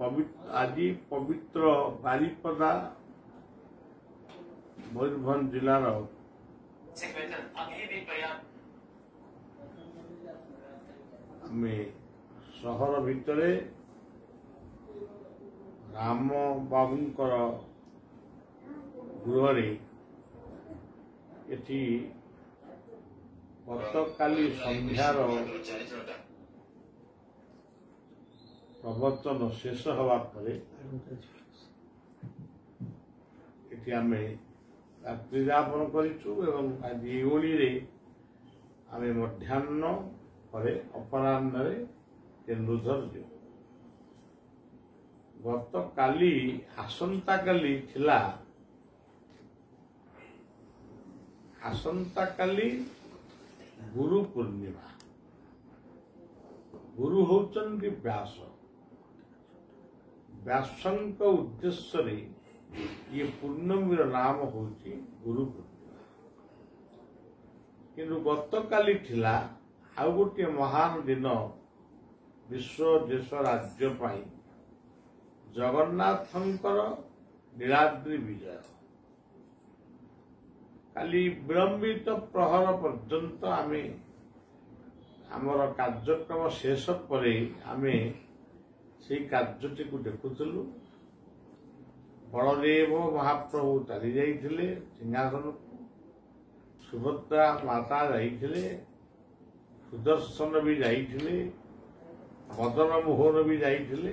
आज पवित्र बारिपदा मयूरभंज जिलार आमे सहर भितरे राम बाबूंकर गृह एठी गतकाली संध्यार प्रवचन शेष हवा परे एठी आमे रात्रि यापन करिछु एवं आज ओली रे आमे मध्याह्न परे अपराह्न रे केन्दुझर जो गतकाली आसंता काली थिला आसंता काली गुरु पूर्णिमा गुरु होचंदी व्यास व्यासंक उद्देश्य रे ये पूर्णमीर नाम होची गुरु पूर्णिमा किंतु गतकाली थिला आउ गोटे महान दिन विश्व देश राज्य पाई जगन्नाथंकर नीलाद्रि विजय काली विलंबित प्रहर पर्यंत आमे आमर कार्यक्रम शेष परे आमे से कार्यटी को देखुलु बलदेव महाप्रभु चली जाइथिले सिंहासन सुभद्रा माता जाइथिले सुदर्शन भी जाइथिले मदन मोहन भी जाइथिले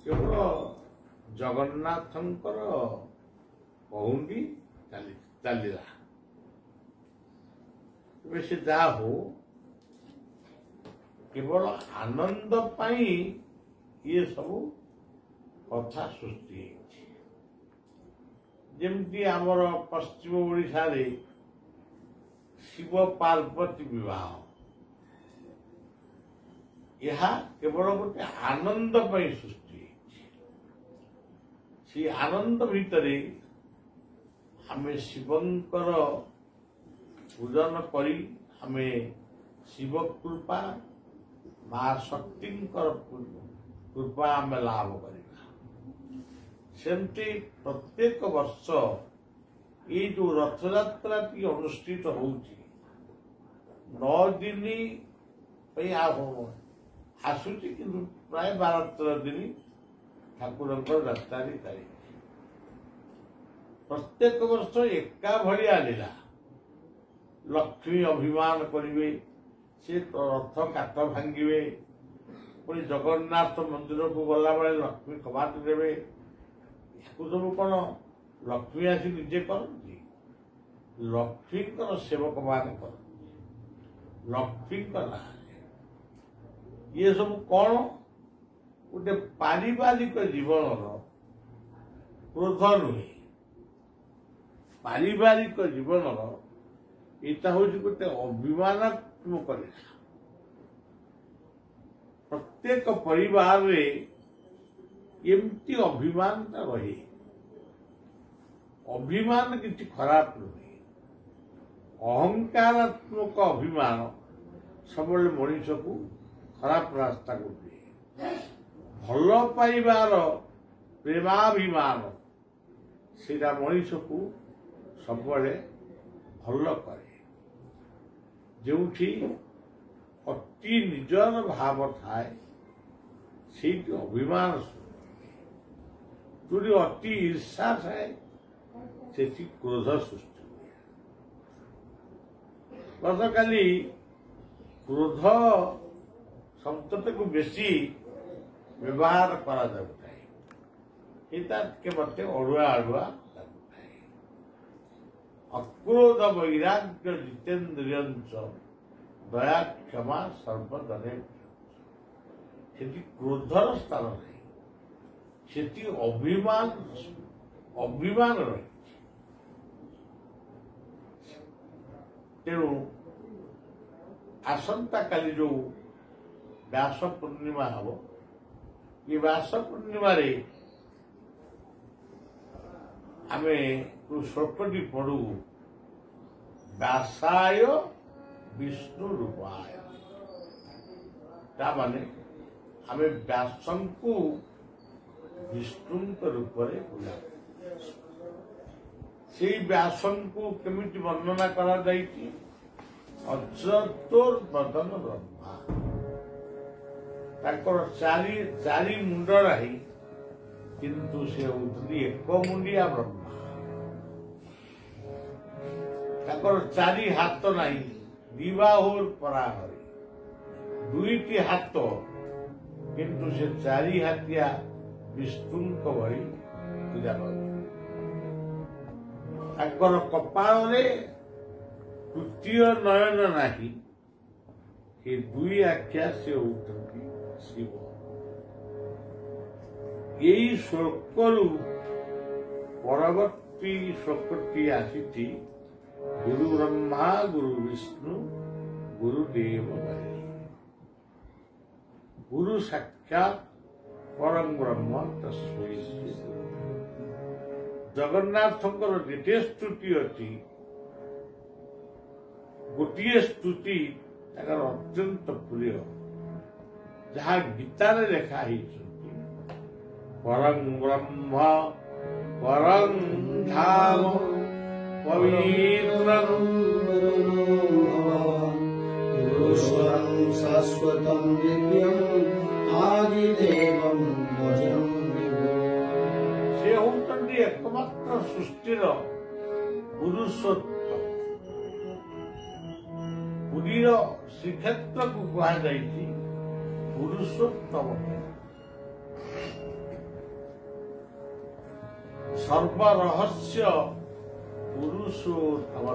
केवल जगन्नाथंकर पहुंडी चलला से जा हो केवल आनंद पाई ये सब कथा सृष्टि जमती आमर पश्चिम ओडिशा रे शिव पार्वती विवाह यह केवल गोटे आनंद पाई सृष्टि सी आनंद भितरे आमे शिवंकर पूजन करी आमे शिव कृपा मां शक्तिंकर कृपा आमे लाभ करिबा सेमती प्रत्येक वर्ष ये जो रथयात्रा टी अनुष्ठित होउची 9 दिन पे आसुची किंतु प्राय 12-13 दिन ठाकुरंकर रास्तारी तारीख प्रत्येक वर्ष एका भलिया लीला लक्ष्मी अभिमान करिवे से रथ काठ भांगिवे पुणी जगन्नाथ मंदिर को गला बेले लक्ष्मी कबाट देवे सब कौन लक्ष्मी आसी निजे करती लक्ष्मी सेवक मान कर लक्ष्मी ये सब कौन गोटे पारिवारिक जीवन क्रोध नुहे पारिवारिक जीवन यहाँ हूँ गोटे अभिमानात्मक रेखा प्रत्येक परिवार रे एमती अभिमान रहे अभिमान किसी खराब नुहे अहंकारात्मक अभिमान सब मनीष को खराब रास्ता को दिए भल पाइबार प्रेमाभिमान सीधा मनीष को सब भल करे जो अति निजर भाव थाए से अभिमान जो अति ईर्षा थाए से क्रोध सृष्टि हुए गतकाली क्रोध शब्द को बेसी व्यवहार करा जाए के मत अड़ुआ अड़ुआ अक्रोध वैराग्य जितेन्द्रिय दया क्षमा सर्वदने क्रोधर स्थान नहीं से अभिमान अभिमान रही तेणु आसंता काली जो व्यास पूर्णिमा हम ये व्यास पूर्णिमा रे आमे श्लोकटी पढ़ू व्यासाय विष्णु रूपाय माने आमे व्यास को विष्णु रूप पूजा से व्यासन को केमिति वर्णना करा जाइछि अजतोर्वदन ब्रह्मा ताकर चारि चारि मुंड रही किंतु से होती एक मुंडिया ब्रह्मा ताकर चारि हाथ नहीं दिबाहुर पराहरी दुईटी हाथ किंतु से चारि हाथिया विष्णु को भरी पूजा कर कपाल तृतीय नयन नहीं ये दुई आख्या से होती शिव यही श्लोकरू परवर्ती श्लोकटी आसी गुरु ब्रह्मा गुरु विष्णु गुरुदेव महेश्वर गुरु साक्षात परम ब्रह्म तस्मै श्री जगन्नाथंकर जेते स्तुति अच्छी गोटे स्तुति अत्यंत प्रिय जहाँ गीतार लिखाई परं ब्रह्म परं धाम पवित्रं शाश्वतं दिव्यं आदिदेवं भजं से होती एकमात्र सृष्टिर पुरुषोत्तम पुरीर श्रीक्षेत्र को कहुई पुरुषोत्तम सर्वरहस्य पुरुषोत्तम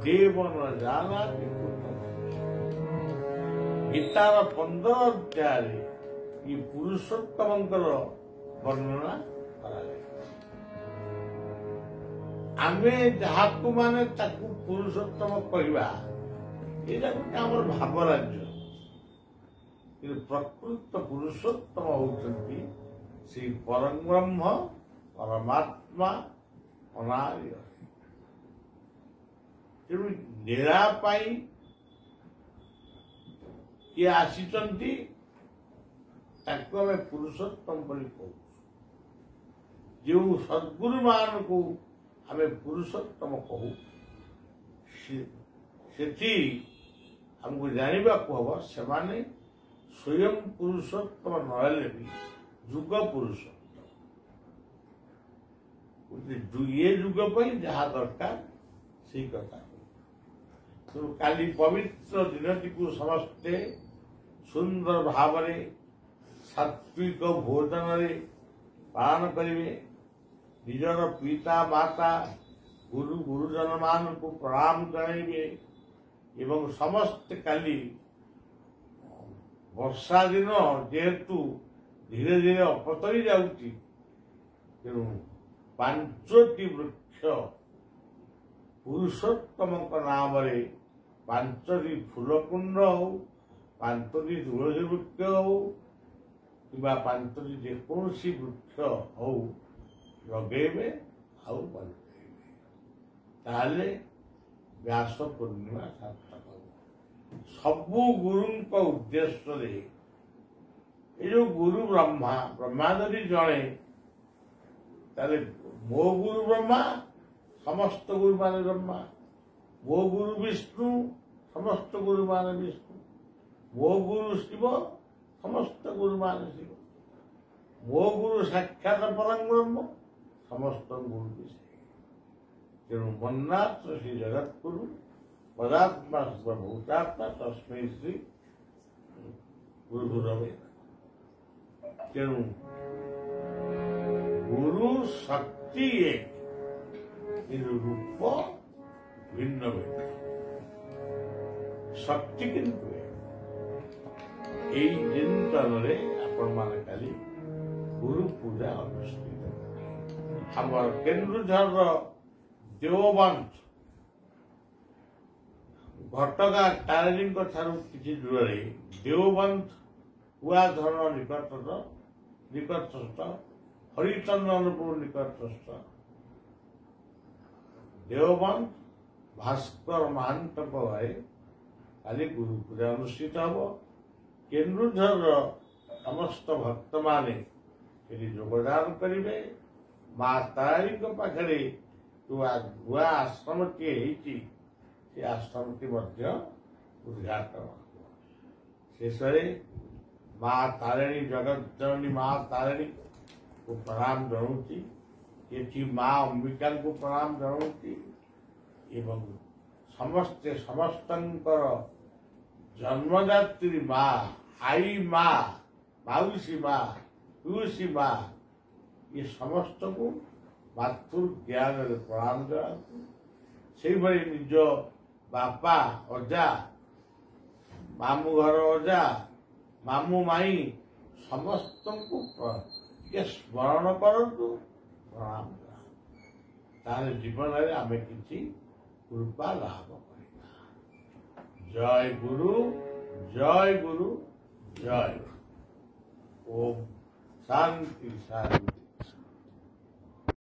देवन जाना गीतार 15 अध्याय ये पुरुषोत्तम वर्णना आमे जहा माने पुरुषोत्तम कहवा यहाँ गोटे भाव राज्य कि प्रकृत पुरुषोत्तम होती श्री परम ब्रह्म परमात्मा अनार्य तेणु निरापाई किए आसीचंती ताको आमे पुरुषोत्तम बोली कहू जो सद्गुरु मान को आमे पुरुषोत्तम कहू से हमको जानवा हम से स्वयं पुरुषोत्तम नहले भी जुग पुरुषोत्तम ये जुग पर जहाँ दरकार से कथा तो काली पवित्र दिनटी को समस्ते सुंदर भाव सात्विक भोजन पालन करेंगे निजर पिता माता गुरु गुरुजन मान को प्रणाम करेंगे एवं समस्त काली वर्षा दिन जेहेतु धीरे धीरे अपतरी जाऊँगी तेणु 5टी वृक्ष पुरुषोत्तम नाम 5टी फूलकुंड हो 5टी तुलसी वृक्ष हो कि 5टी जेकोसी वृक्ष हो लगे आउ बंधेबे ताले व्यास पूर्णिमा सार्थक हो सबु गुरु उद्देश्य ये जो गुरु ब्रह्मा ब्रह्मा जदि जड़े ताले मो गुरु ब्रह्मा समस्त गुरु मान ब्रह्मा मो गुरु विष्णु समस्त गुरु मान विष्णु मो गुरु शिव समस्त गुरु मान शिव मो गुरु साक्षात परम ब्रह्म समस्त गुरु विषय तेणु मन्नाथ श्री जगत गुरु पदात्मा सर्वभूतात्मा तस्मै श्री गुरु गुरवे तेणु गुरु शक्ति एक रूप भिन्न भिन्न शक्ति किंतु यही चिंतन आपण मान काली गुरु पूजा अनुष्ठित हमर केन्दुझर देवबंश घटगा तारिणी कि दूर देवबंश कुआधर निकटस्थ हरिचंदनपुर निकटस्थ देवबंश भास्कर महांत भाई काली गुरु पूजा अनुष्ठित हम केन्दुझर समस्त भक्त माने ଏଠି ଯୋଗଦାନ କରିବେ। ମା ତାରିଣୀଙ୍କ ପାଖରେ ନୂଆ ଆଶ୍ରମଟିଏ ହେଇଛି, ସେ ଆଶ୍ରମଟି ମଧ୍ୟ ଉଦ୍ଘାଟନ ହେବ। ଶେଷରେ ମା ତାରିଣୀ, ଜଗତଜନନୀ ମା ତାରିଣୀକୁ ପ୍ରଣାମ ଜଣାଉଛି, ଏଠି ମା ଅମ୍ବିକାଙ୍କୁ ପ୍ରଣାମ ଜଣାଉଛି ଏବଂ ସମସ୍ତେ ସମସ୍ତଙ୍କର ଜନ୍ମଦାତ୍ରୀ ମା, ଆଈ ମା, ମାଉସୀ ମା, ପିଉସୀ ମା, ଏ ସମସ୍ତଙ୍କୁ ମାତୃ ଜ୍ଞାନରେ ପ୍ରଣାମ ଜଣାନ୍ତୁ। ସେଇଭଳି ନିଜ ବାପା, ଅଜା, ମାମୁଁ ଘର ଅଜା, ମାମୁଁ ମାଇଁ ସମସ୍ତଙ୍କୁ ଟିକେ ସ୍ମରଣ କରନ୍ତୁ, ପ୍ରଣାମ ଜଣାନ୍ତୁ। ତାହେଲେ ଜୀବନରେ ଆମେ କିଛି କୃପା ଲାଭ କରିବା। ଜୟ ଗୁରୁ, ଜୟ ଗୁରୁ, ଜୟ ଗୁରୁ। ଓମ୍ ଶାନ୍ତି ଶାନ୍ତି।